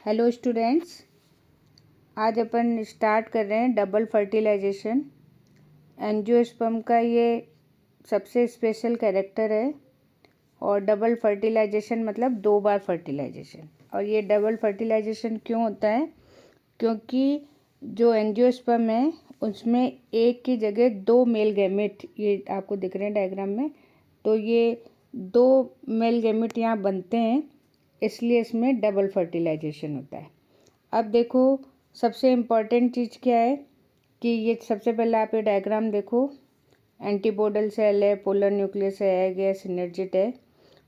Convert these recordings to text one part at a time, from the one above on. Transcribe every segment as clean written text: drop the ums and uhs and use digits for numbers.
Hello students, आज अपन start कर रहे हैं डबल फर्टिलाइजेशन। एंजियोस्पर्म का ये सबसे स्पेशल कैरेक्टर है और डबल फर्टिलाइजेशन मतलब 2 बार फर्टिलाइजेशन। और ये डबल फर्टिलाइजेशन क्यों होता है? क्योंकि जो एंजियोस्पर्म है उसमें एक की जगह 2 मेल गैमेट, ये आपको दिख रहे हैं डायग्राम में, तो ये 2 मेल गैमेट यहाँ बनते हैं, इसलिए इसमें डबल फर्टिलाइजेशन होता है। अब देखो, सबसे इम्पॉर्टेंट चीज़ क्या है कि ये सबसे पहले आप ये डायग्राम देखो। एंटीपोडल सेल है, पोलर न्यूक्लियस है, एग है, सिनर्जिड है।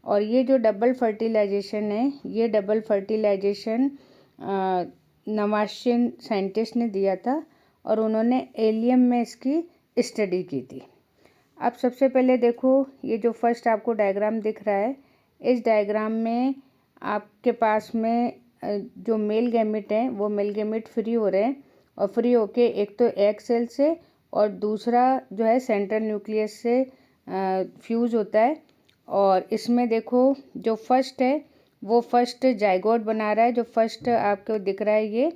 और ये जो डबल फर्टिलाइजेशन है, ये डबल फर्टिलाइजेशन नवाशियन साइंटिस्ट ने दिया था और उन्होंने एलियम में इसकी स्टडी की थी। अब सबसे पहले देखो, ये जो फर्स्ट आपको डायग्राम दिख रहा है, इस डायग्राम में आपके पास में जो मेल गैमेट हैं वो मेल गैमेट फ्री हो रहे हैं और फ्री होके एक तो एग सेल से और दूसरा जो है सेंट्रल न्यूक्लियस से फ्यूज़ होता है। और इसमें देखो, जो फर्स्ट है वो फर्स्ट जाइगोट बना रहा है, जो फर्स्ट आपको दिख रहा है ये,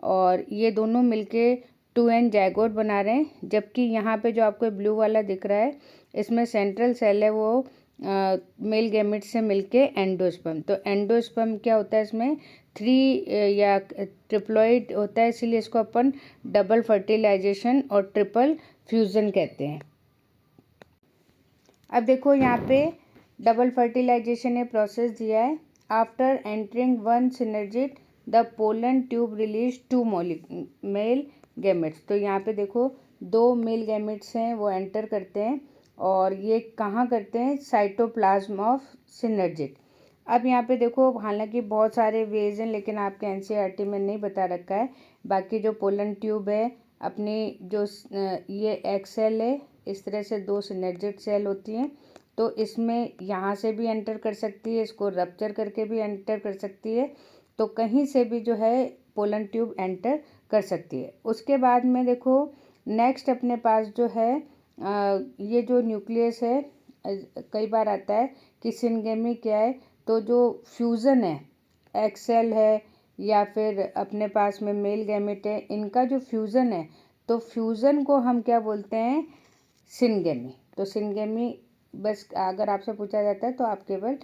और ये दोनों मिलके 2n जाइगोट बना रहे हैं। जबकि यहाँ पे जो आपको ब्लू वाला दिख रहा है, इसमें सेंट्रल सेल है वो मेल गैमेट से मिलके एंडोस्पर्म। तो एंडोस्पर्म क्या होता है, इसमें 3 या ट्रिप्लॉइड होता है, इसीलिए इसको अपन डबल फर्टिलाइजेशन और ट्रिपल फ्यूजन कहते हैं। अब देखो, यहाँ पे डबल फर्टिलाइजेशन ने प्रोसेस दिया है। After entering one synergid the pollen tube release 2 male gametes. तो यहाँ पे देखो 2 मेल गैमेट्स हैं वो एंटर करते हैं और ये कहाँ करते हैं? Cytoplasm of synergid. अब यहाँ पे देखो, हालांकि बहुत सारे वेज हैं लेकिन आपके एनसीईआरटी में नहीं बता रखा है। बाकी जो पोलन ट्यूब है अपनी, जो ये एग सेल है, इस तरह से 2 सिनर्जिड सेल होती हैं, तो इसमें यहाँ से भी एंटर कर सकती है, इसको रप्चर करके भी एंटर कर सकती है, तो कहीं से भी जो है पोलन ट्यूब एंटर कर सकती है। उसके बाद में देखो, नेक्स्ट अपने पास जो है ये जो न्यूक्लियस है, कई बार आता है कि सिनगेमी क्या है, तो जो फ्यूज़न है, एग सेल है या फिर अपने पास में मेल गैमेट है, इनका जो फ्यूज़न है, तो फ्यूज़न को हम क्या बोलते हैं? सिनगेमी। तो सिनगेमी, बस अगर आपसे पूछा जाता है तो आप केवल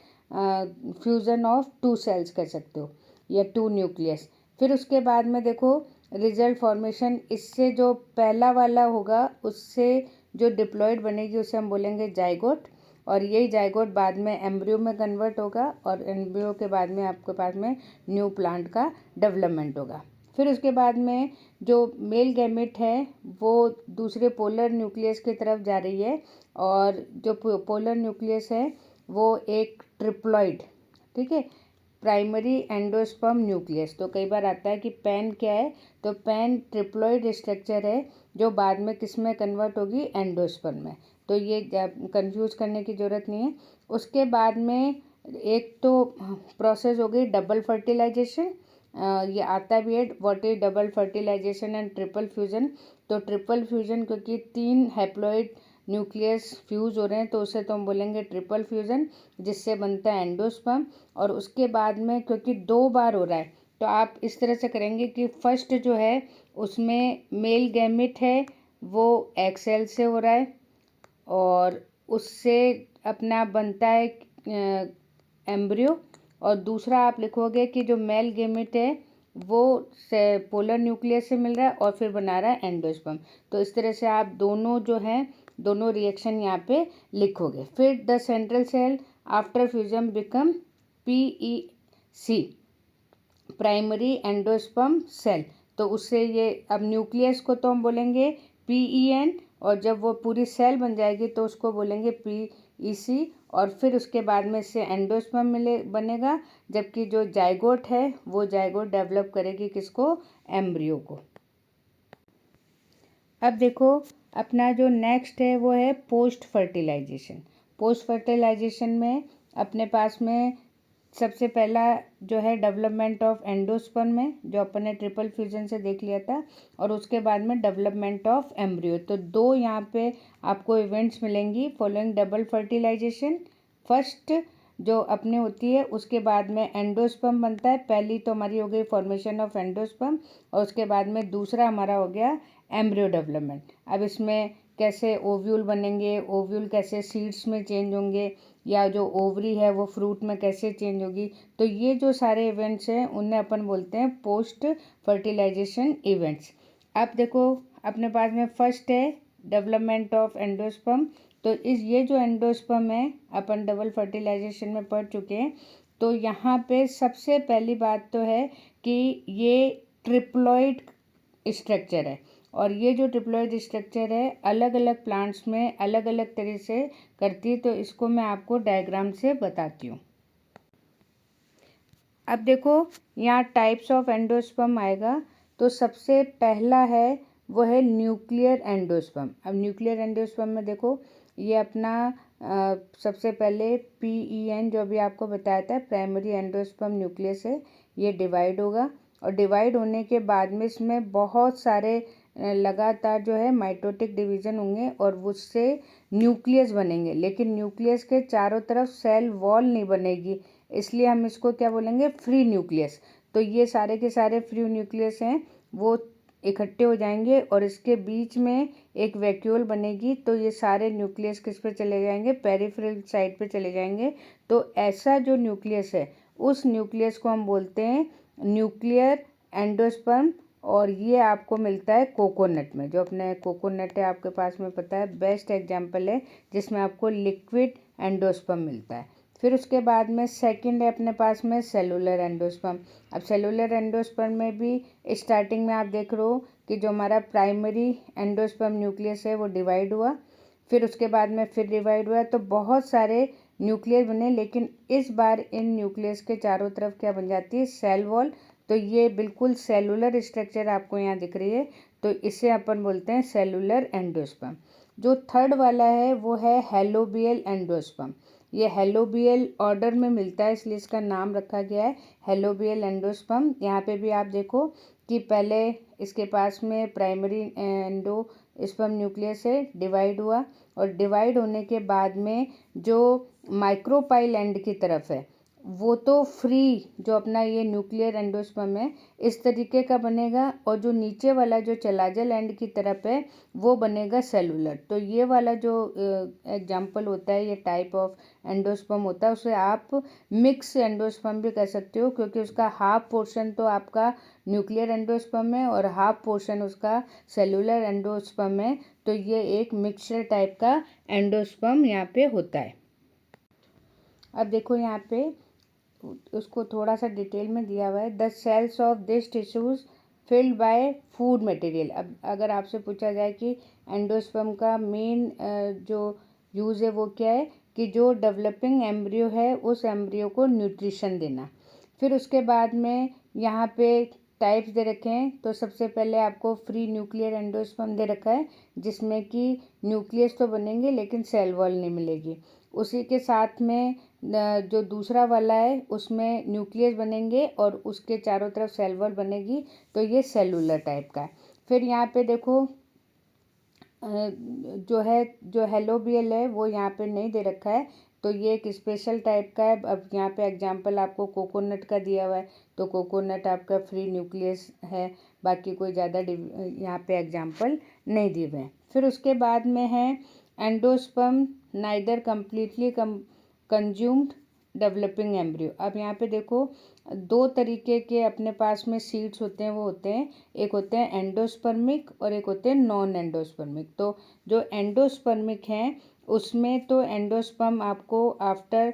फ्यूज़न ऑफ 2 सेल्स कर सकते हो या 2 न्यूक्लियस। फिर उसके बाद में देखो, रिजल्ट फॉर्मेशन, इससे जो पहला वाला होगा उससे जो डिप्लॉइड बनेगी उसे हम बोलेंगे जाइगोट, और यही जाइगोट बाद में एम्ब्रियो में कन्वर्ट होगा और एम्ब्रियो के बाद में आपके पास में न्यू प्लांट का डेवलपमेंट होगा। फिर उसके बाद में जो मेल गैमेट है वो दूसरे पोलर न्यूक्लियस की तरफ जा रही है और जो पोलर न्यूक्लियस है वो एक ट्रिप्लॉइड, ठीक है, प्राइमरी एंडोस्पर्म न्यूक्लियस। तो कई बार आता है कि पैन क्या है, तो पैन ट्रिप्लॉइड स्ट्रक्चर है जो बाद में किस में कन्वर्ट होगी? एंडोस्पर्म में। तो ये कंफ्यूज करने की ज़रूरत नहीं है। उसके बाद में एक तो प्रोसेस हो गई डबल फर्टिलाइजेशन, ये आता भी है what is double fertilization and triple fusion. तो ट्रिपल फ्यूजन क्योंकि 3 हैप्लॉइड न्यूक्लियस फ्यूज़ हो रहे हैं तो उसे तो हम बोलेंगे ट्रिपल फ्यूज़न, जिससे बनता है एंडोस्पर्म। और उसके बाद में क्योंकि 2 बार हो रहा है तो आप इस तरह से करेंगे कि फर्स्ट जो है उसमें मेल गैमेट है वो एग सेल से हो रहा है और उससे अपना बनता है एम्ब्रियो, और दूसरा आप लिखोगे कि जो मेल गैमेट है वो पोलर न्यूक्लियस से मिल रहा है और फिर बना रहा है एंडोस्पर्म। तो इस तरह से आप दोनों जो हैं दोनों रिएक्शन यहाँ पे लिखोगे। फिर the central cell after fusion become PEC, primary endosperm cell. तो उससे ये, अब न्यूक्लियस को तो हम बोलेंगे PEN, और जब वो पूरी सेल बन जाएगी तो उसको बोलेंगे PEC, और फिर उसके बाद में इससे एंडोस्पर्म बनेगा, जबकि जो जाइगोट है वो जाइगोट डेवलप करेगी किसको? एम्ब्रियो को। अब देखो, अपना जो नेक्स्ट है वो है पोस्ट फर्टिलाइजेशन। पोस्ट फर्टिलाइजेशन में अपने पास में सबसे पहला जो है डेवलपमेंट ऑफ एंडोस्पर्म में, जो अपन ने ट्रिपल फ्यूजन से देख लिया था, और उसके बाद में डेवलपमेंट ऑफ एम्ब्रियो। तो 2 यहाँ पे आपको इवेंट्स मिलेंगी फॉलोइंग डबल फर्टिलाइजेशन। फर्स्ट जो अपने होती है, उसके बाद में एंडोस्पर्म बनता है। पहली तो हमारी हो गई फॉर्मेशन ऑफ एंडोस्पर्म, और उसके बाद में दूसरा हमारा हो गया एम्ब्रियो डेवलपमेंट। अब इसमें कैसे ओव्यूल बनेंगे, ओव्यूल कैसे सीड्स में चेंज होंगे, या जो ओवरी है वो फ्रूट में कैसे चेंज होगी, तो ये जो सारे इवेंट्स हैं उन्हें अपन बोलते हैं पोस्ट फर्टिलाइजेशन इवेंट्स। अब देखो अपने पास में फर्स्ट है डेवलपमेंट ऑफ एंडोस्पर्म। तो ये जो एंडोस्पर्म है अपन डबल फर्टिलाइजेशन में पढ़ चुके हैं। तो यहाँ पे सबसे पहली बात तो है कि ये ट्रिप्लॉइड स्ट्रक्चर है, और ये जो ट्रिप्लॉइड स्ट्रक्चर है अलग अलग प्लांट्स में अलग अलग तरह से करती है। तो इसको मैं आपको डायग्राम से बताती हूँ। अब देखो यहाँ टाइप्स ऑफ एंडोस्पर्म आएगा। तो सबसे पहला है वो है न्यूक्लियर एंडोस्पर्म। अब न्यूक्लियर एंडोस्पर्म में देखो ये अपना सबसे पहले PEN जो अभी आपको बताया था प्राइमरी एंडोस्पर्म न्यूक्लियस है, ये डिवाइड होगा, और डिवाइड होने के बाद में इसमें बहुत सारे लगातार जो है माइटोटिक डिवीज़न होंगे और उससे न्यूक्लियस बनेंगे। लेकिन न्यूक्लियस के चारों तरफ सेल वॉल नहीं बनेगी, इसलिए हम इसको क्या बोलेंगे, फ्री न्यूक्लियस। तो ये सारे के सारे फ्री न्यूक्लियस हैं वो इकट्ठे हो जाएंगे और इसके बीच में एक वैक्यूल बनेगी। तो ये सारे न्यूक्लियस किस पे चले जाएंगे, पेरिफेरल साइड पे चले जाएंगे। तो ऐसा जो न्यूक्लियस है उस न्यूक्लियस को हम बोलते हैं न्यूक्लियर एंडोस्पर्म। और ये आपको मिलता है कोकोनट में। जो अपने कोकोनट है आपके पास में, पता है बेस्ट एग्जाम्पल है जिसमें आपको लिक्विड एंडोस्पर्म मिलता है। फिर उसके बाद में सेकंड है अपने पास में सेलुलर एंडोस्पर्म। अब सेलुलर एंडोस्पर्म में भी स्टार्टिंग में आप देख रहे हो कि जो हमारा प्राइमरी एंडोस्पर्म न्यूक्लियस है वो डिवाइड हुआ, फिर उसके बाद में फिर डिवाइड हुआ, तो बहुत सारे न्यूक्लियस बने। लेकिन इस बार इन न्यूक्लियस के चारों तरफ क्या बन जाती है, सेल वॉल। तो ये बिल्कुल सेलुलर स्ट्रक्चर आपको यहाँ दिख रही है, तो इसे अपन बोलते हैं सेलुलर एंडोस्पर्म। जो थर्ड वाला है वो है हेलोबियल एंडोस्पर्म। ये हेलोबियल ऑर्डर में मिलता है, इसलिए इसका नाम रखा गया है हेलोबियल एंडोस्पर्म। यहाँ पे भी आप देखो कि पहले इसके पास में प्राइमरी एंडोस्पर्म न्यूक्लियस है, डिवाइड हुआ, और डिवाइड होने के बाद में जो माइक्रोपाइल एंड की तरफ है वो तो फ्री, जो अपना ये न्यूक्लियर एंडोस्पर्म है इस तरीके का बनेगा, और जो नीचे वाला जो चलाजल एंड की तरफ है वो बनेगा सेलुलर। तो ये वाला जो एग्जाम्पल होता है, ये टाइप ऑफ एंडोस्पर्म होता है, उसे आप मिक्स एंडोस्पर्म भी कह सकते हो, क्योंकि उसका हाफ पोर्शन तो आपका न्यूक्लियर एंडोस्पर्म है और हाफ पोर्शन उसका सेलुलर एंडोस्पर्म है। तो ये एक मिक्सचर टाइप का एंडोस्पर्म यहाँ पे होता है। अब देखो यहाँ पे उसको थोड़ा सा डिटेल में दिया हुआ है, the cells of this tissues filled by food material. अब अगर आपसे पूछा जाए कि एंडोस्पर्म का मेन जो यूज़ है वो क्या है, कि जो डेवलपिंग एम्ब्रियो है उस एम्ब्रियो को न्यूट्रिशन देना। फिर उसके बाद में यहाँ पे टाइप्स दे रखे हैं। तो सबसे पहले आपको फ्री न्यूक्लियर एंडोस्पर्म दे रखा है, जिसमें कि न्यूक्लियस तो बनेंगे लेकिन सेल वॉल नहीं मिलेगी। उसी के साथ में जो दूसरा वाला है उसमें न्यूक्लियस बनेंगे और उसके चारों तरफ सेल वॉल बनेगी। तो ये सेलुलर टाइप का है। फिर यहाँ पे देखो जो हेलोबियल है वो यहाँ पे नहीं दे रखा है, तो ये एक स्पेशल टाइप का है। अब यहाँ पे एग्जांपल आपको कोकोनट का दिया हुआ है, तो कोकोनट आपका फ्री न्यूक्लियस है, बाकी कोई ज़्यादा यहाँ पे एग्जांपल नहीं दिए हुए हैं। फिर उसके बाद में है endosperm neither completely consumed developing embryo. अब यहाँ पे देखो दो तरीके के अपने पास में सीड्स होते हैं, वो होते हैं एक होते हैं एंडोस्पर्मिक और एक होते हैं नॉन एंडोस्पर्मिक। तो जो एंडोस्पर्मिक हैं उसमें तो एंडोस्पर्म आपको आफ्टर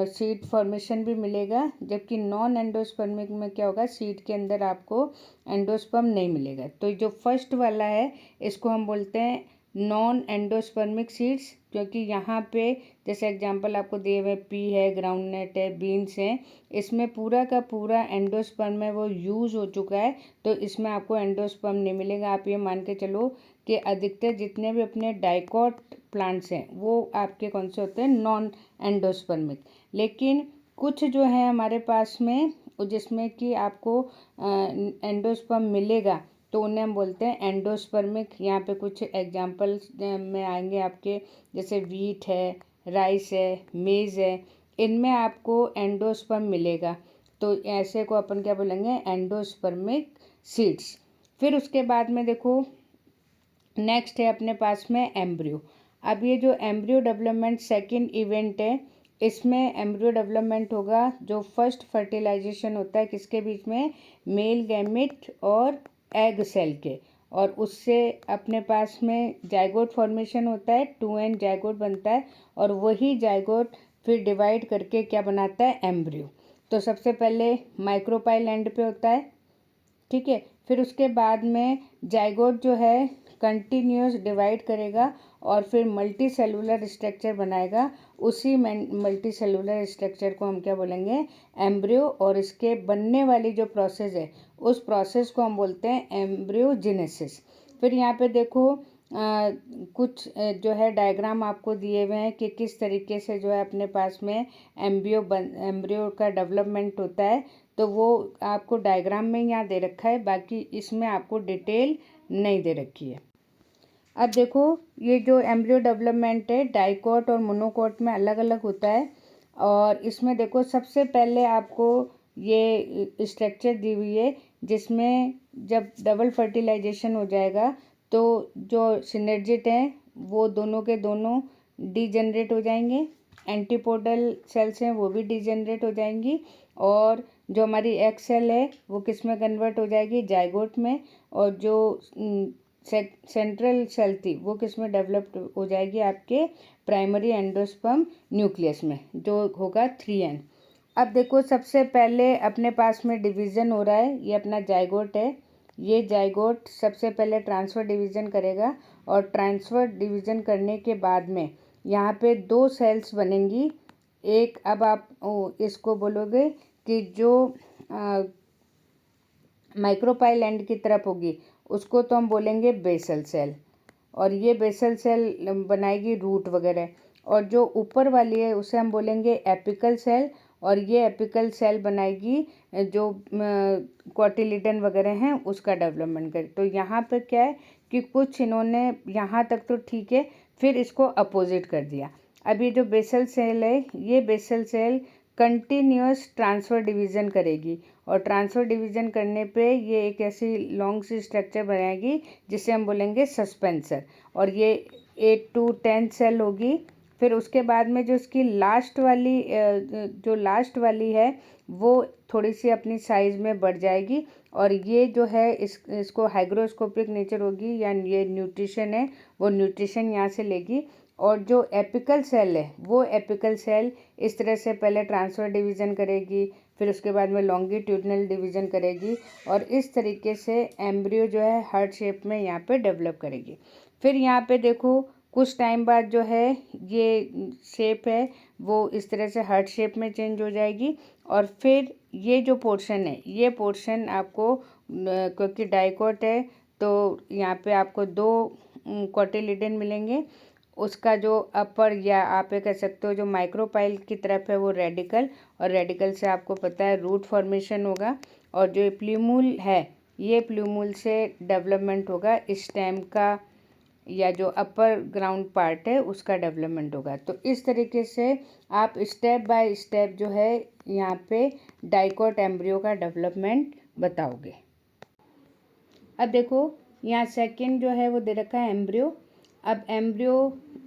सीड फॉर्मेशन भी मिलेगा, जबकि नॉन एंडोस्पर्मिक में क्या होगा, सीड के अंदर आपको एंडोस्पर्म नहीं मिलेगा। तो जो फर्स्ट वाला है इसको हम बोलते हैं नॉन एंडोस्पर्मिक सीड्स, क्योंकि यहाँ पे जैसे एग्जांपल आपको दिए हुए पी है, ग्राउंडनट है, बीन्स हैं, इसमें पूरा का पूरा एंडोस्पर्म है वो यूज़ हो चुका है, तो इसमें आपको एंडोस्पर्म नहीं मिलेगा। आप ये मान के चलो कि अधिकतर जितने भी अपने डाइकॉट प्लांट्स हैं वो आपके कौन से होते हैं, नॉन एंडोस्पर्मिक। लेकिन कुछ जो है हमारे पास में जिसमें कि आपको एंडोस्पर्म मिलेगा, तो उन्हें हम बोलते हैं एंडोस्पर्मिक। यहाँ पे कुछ एग्जांपल्स में आएंगे आपके, जैसे वीट है, राइस है, मेज़ है, इनमें आपको एंडोस्पर्म मिलेगा। तो ऐसे को अपन क्या बोलेंगे, एंडोस्पर्मिक सीड्स। फिर उसके बाद में देखो नेक्स्ट है अपने पास में एम्ब्रियो। अब ये जो एम्ब्रियो डेवलपमेंट सेकंड इवेंट है, इसमें एम्ब्रियो डेवलपमेंट होगा जो फर्स्ट फर्टिलाइजेशन होता है किसके बीच में, मेल गैमेट और एग सेल के, और उससे अपने पास में जाइगोट फॉर्मेशन होता है, 2n जाइगोट बनता है, और वही जाइगोट फिर डिवाइड करके क्या बनाता है, एम्ब्रियो। तो सबसे पहले माइक्रोपाइल एंड पे होता है, ठीक है। फिर उसके बाद में जाइगोट जो है कंटिन्यूस डिवाइड करेगा और फिर मल्टी सेलुलर स्ट्रक्चर बनाएगा। उसी मल्टी सेलुलर स्ट्रक्चर को हम क्या बोलेंगे, एम्ब्रियो। और इसके बनने वाली जो प्रोसेस है उस प्रोसेस को हम बोलते हैं एम्ब्रियोजेनेसिस। फिर यहाँ पे देखो कुछ जो है डायग्राम आपको दिए हुए हैं कि किस तरीके से जो है अपने पास में एम्ब्रियो का डेवलपमेंट होता है। तो वो आपको डायग्राम में यहाँ दे रखा है, बाकी इसमें आपको डिटेल नहीं दे रखी है। अब देखो ये जो एम्ब्रियो डेवलपमेंट है डाइकोट और मोनोकोट में अलग अलग होता है। और इसमें देखो सबसे पहले आपको ये स्ट्रक्चर दी हुई है जिसमें जब डबल फर्टिलाइजेशन हो जाएगा तो जो सिनर्जिट हैं वो दोनों के दोनों डीजेनरेट हो जाएंगे, एंटीपोडल सेल्स हैं वो भी डीजेनरेट हो जाएंगी, और जो हमारी एग सेल है वो किस में कन्वर्ट हो जाएगी, जाइगोट में, और जो सेंट्रल सेल थी वो किस में डेवलप्ड हो जाएगी, आपके प्राइमरी एंडोस्पर्म न्यूक्लियस में, जो होगा 3n। अब देखो सबसे पहले अपने पास में डिवीज़न हो रहा है, ये अपना जाइगोट है, ये जाइगोट सबसे पहले ट्रांसफ़र डिवीज़न करेगा, और ट्रांसफ़र डिवीज़न करने के बाद में यहाँ पे 2 सेल्स बनेंगी। एक अब आप इसको बोलोगे कि जो माइक्रोपाइल एंड की तरफ होगी उसको तो हम बोलेंगे बेसल सेल, और ये बेसल सेल बनाएगी रूट वगैरह, और जो ऊपर वाली है उसे हम बोलेंगे एपिकल सेल, और ये एपिकल सेल बनाएगी जो कोटिलिडन वगैरह हैं उसका डेवलपमेंट करे। तो यहाँ पे क्या है कि कुछ इन्होंने यहाँ तक तो ठीक है, फिर इसको अपोजिट कर दिया। अब ये जो बेसल सेल है ये basal cell continuous transverse division करेगी, और ट्रांसफ़र डिवीज़न करने पे ये एक ऐसी लॉन्ग सी स्ट्रक्चर बनाएगी जिसे हम बोलेंगे सस्पेंसर, और ये 8 to 10 सेल होगी। फिर उसके बाद में जो इसकी लास्ट वाली है वो थोड़ी सी अपनी साइज़ में बढ़ जाएगी, और ये जो है इसको हाइग्रोस्कोपिक नेचर होगी, यानी ये न्यूट्रिशन है वो न्यूट्रिशन यहाँ से लेगी। और जो एपिकल सेल है वो एपिकल सेल इस तरह से पहले ट्रांसफ़र डिवीज़न करेगी, फिर उसके बाद में लॉन्गिट्यूडनल डिवीज़न करेगी, और इस तरीके से एम्ब्रियो जो है हार्ट शेप में यहाँ पे डेवलप करेगी। फिर यहाँ पे देखो कुछ टाइम बाद जो है ये शेप है वो इस तरह से हार्ट शेप में चेंज हो जाएगी, और फिर ये जो पोर्शन है ये पोर्शन आपको क्योंकि डाइकोट है तो यहाँ पे आपको 2 कोटिलिडन मिलेंगे। उसका जो अपर या आप ये कह सकते हो जो माइक्रोपाइल की तरफ है वो रेडिकल, और रेडिकल से आपको पता है रूट फॉर्मेशन होगा, और जो प्ल्यूमूल है ये प्ल्यूमूल से डेवलपमेंट होगा स्टेम का, या जो अपर ग्राउंड पार्ट है उसका डेवलपमेंट होगा। तो इस तरीके से आप स्टेप बाय स्टेप जो है यहाँ पे डाइकोट एम्ब्रियो का डेवलपमेंट बताओगे। अब देखो यहाँ सेकंड जो है वो दे रखा है एम्ब्रियो। अब एम्ब्रियो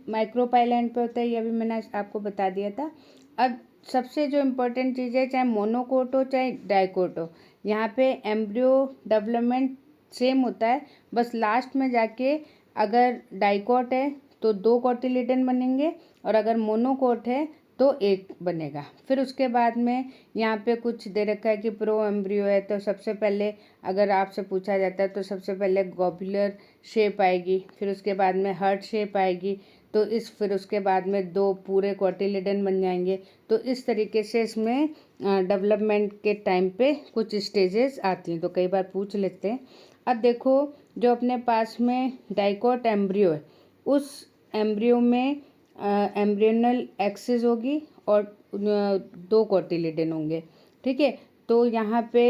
माइक्रोपाइल एंड पे होता है, ये भी मैंने आपको बता दिया था। अब सबसे जो इम्पोर्टेंट चीज़ है, चाहे मोनोकोट हो चाहे डाइकोट हो, यहाँ पे एम्ब्रियो डेवलपमेंट सेम होता है, बस लास्ट में जाके अगर डाइकोट है तो 2 कोटिलिडन बनेंगे, और अगर मोनोकोट है तो 1 बनेगा। फिर उसके बाद में यहाँ पे कुछ दे रखा है कि प्रो एम्ब्रियो है, तो सबसे पहले अगर आपसे पूछा जाता है तो सबसे पहले ग्लोबुलर शेप आएगी, फिर उसके बाद में हार्ट शेप आएगी, तो फिर उसके बाद में 2 पूरे कोटिलिडन बन जाएंगे। तो इस तरीके से इसमें डेवलपमेंट के टाइम पे कुछ स्टेजेस आती हैं, तो कई बार पूछ लेते हैं। अब देखो जो अपने पास में डाइकोट एम्ब्रियो है उस एम्ब्रियो में एम्ब्रियोनल एक्सिस होगी और 2 कोटिलिडन होंगे, ठीक है। तो यहाँ पे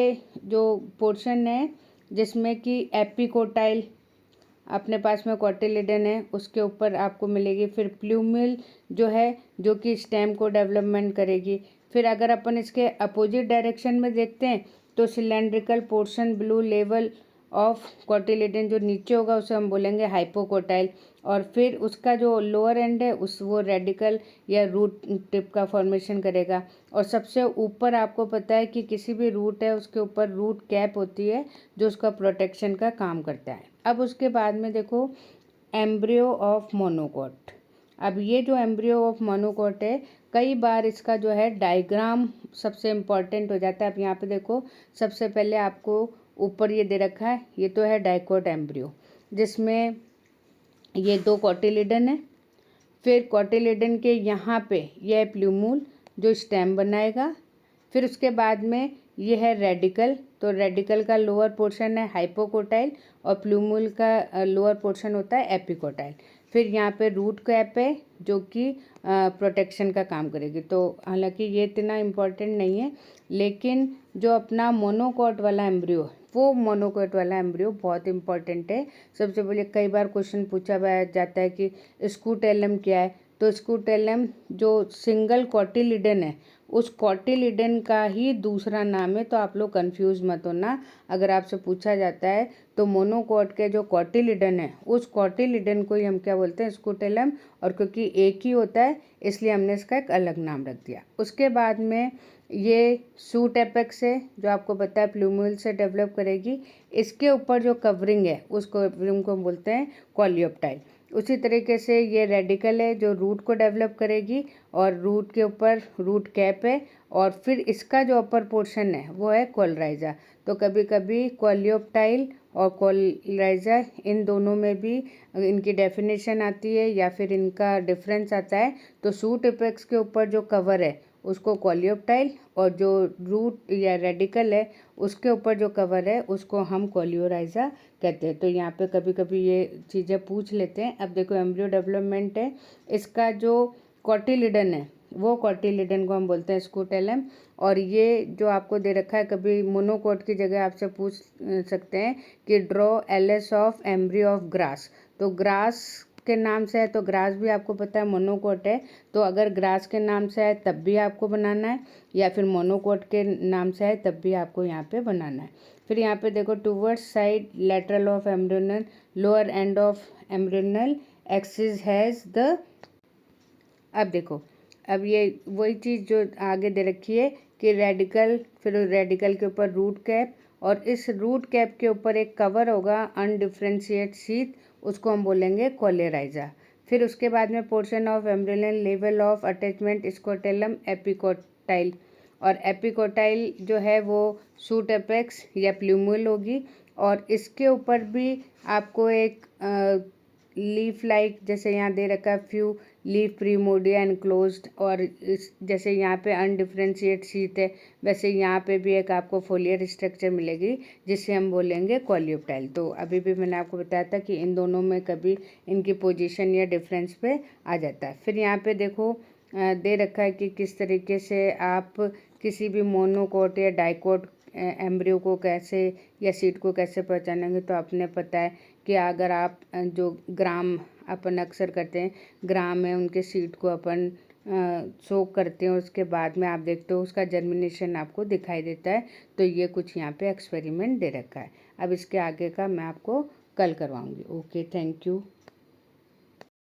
जो पोर्शन है जिसमें कि एपिकोटाइल अपने पास में कोटिलिडन है, उसके ऊपर आपको मिलेगी। फिर प्लूमिल जो है, जो कि स्टेम को डेवलपमेंट करेगी। फिर अगर अपन इसके अपोजिट डायरेक्शन में देखते हैं तो cylindrical portion blue level of cotyledon जो नीचे होगा उसे हम बोलेंगे हाइपोकोटाइल। और फिर उसका जो लोअर एंड है वो रेडिकल या रूट टिप का फॉर्मेशन करेगा। और सबसे ऊपर आपको पता है कि किसी भी रूट है उसके ऊपर रूट कैप होती है जो उसका प्रोटेक्शन का काम करता है। अब उसके बाद में देखो एम्ब्रियो ऑफ मोनोकोट। अब ये जो एम्ब्रियो ऑफ मोनोकोट है, कई बार इसका जो है डायग्राम सबसे इम्पॉर्टेंट हो जाता है। अब यहाँ पे देखो, सबसे पहले आपको ऊपर ये दे रखा है, ये तो है डाइकोट एम्ब्रियो, जिसमें ये 2 कोटिलिडन है। फिर कोटिलिडन के यहाँ पे यह प्लूमूल जो स्टेम बनाएगा। फिर उसके बाद में ये है रेडिकल, तो रेडिकल का लोअर पोर्शन है हाइपोकोटाइल और प्लूमूल का लोअर पोर्शन होता है एपिकोटाइल। फिर यहाँ पे रूट कैप है जो कि प्रोटेक्शन का काम करेगी। तो हालांकि ये इतना इम्पोर्टेंट नहीं है, लेकिन जो अपना मोनोकोट वाला एम्ब्रियो है, वो मोनोकोट वाला एम्ब्रियो बहुत इंपॉर्टेंट है। सबसे पहले कई बार क्वेश्चन पूछा जाता है कि स्कूटेलम क्या है, तो स्कूटेलम जो सिंगल कोटिलिडन है उस कोटिलिडन का ही दूसरा नाम है। तो आप लोग कंफ्यूज मत होना, अगर आपसे पूछा जाता है तो मोनोकोट के जो कोटिलिडन है उस कोटिलिडन को ही हम क्या बोलते हैं, स्कूटेलम। और क्योंकि एक ही होता है इसलिए हमने इसका एक अलग नाम रख दिया। उसके बाद में ये सूट एपेक्स है जो आपको पता है प्लूमूल से डेवलप करेगी। इसके ऊपर जो कवरिंग है उस कवरिंग को बोलते हैं कोलियोप्टाइल। उसी तरीके से ये रेडिकल है जो रूट को डेवलप करेगी और रूट के ऊपर रूट कैप है। और फिर इसका जो अपर पोर्शन है वो है कोलराइजा। तो कभी कभी कोलियोप्टाइल और कोलराइजा इन दोनों में भी इनकी डेफिनेशन आती है या फिर इनका डिफरेंस आता है। तो सूट एपेक्स के ऊपर जो कवर है उसको कोलियोप्टाइल और जो रूट या रेडिकल है उसके ऊपर जो कवर है उसको हम कोलियोराइजा कहते हैं। तो यहाँ पे कभी कभी ये चीज़ें पूछ लेते हैं। अब देखो एम्ब्रियो डेवलपमेंट है, इसका जो कोटिलिडन है वो कोटिलिडन को हम बोलते हैं स्कूटेलम। और ये जो आपको दे रखा है, कभी मोनोकोट की जगह आपसे पूछ सकते हैं कि draw LS of embryo of grass. तो ग्रास के नाम से है तो ग्रास भी आपको पता है मोनोकोट है, तो अगर ग्रास के नाम से है तब भी आपको बनाना है, या फिर मोनोकोट के नाम से है तब भी आपको यहाँ पे बनाना है। फिर यहाँ पे देखो towards side lateral of embryonal lower end of embryonal axis has the. अब देखो, अब ये वही चीज़ जो आगे दे रखी है कि रेडिकल, फिर रेडिकल के ऊपर रूट कैप और इस रूट कैप के ऊपर एक कवर होगा अनडिफ्रेंशिएट शीथ, उसको हम बोलेंगे कोलेराइजा। फिर उसके बाद में portion of embryonal level of attachment scutellum epicotyl. और एपिकोटाइल जो है वो सूट एपेक्स या प्लूमूल होगी। और इसके ऊपर भी आपको एक लीफ लाइक, जैसे यहाँ दे रखा है फ्यू लीफ प्रीमोडिया एनक्लोज्ड, और इस जैसे यहाँ पे अनडिफ्रेंशिएट शीट है वैसे यहाँ पे भी एक आपको फोलियर स्ट्रक्चर मिलेगी जिसे हम बोलेंगे कोलियोप्टाइल। तो अभी भी मैंने आपको बताया था कि इन दोनों में कभी इनकी पोजीशन या डिफरेंस पे आ जाता है। फिर यहाँ पे देखो दे रखा है कि किस तरीके से आप किसी भी मोनोकोट या डाइकोट एम्ब्रियो को कैसे या सीट को कैसे पहचानेंगे। तो आपने पता है कि अगर आप जो ग्राम अपन अक्सर करते हैं, ग्राम है उनके सीड को अपन सोक करते हैं, उसके बाद में आप देखते हो उसका जर्मिनेशन आपको दिखाई देता है। तो ये कुछ यहाँ पे एक्सपेरिमेंट दे रखा है। अब इसके आगे का मैं आपको कल करवाऊँगी। Okay, thank you.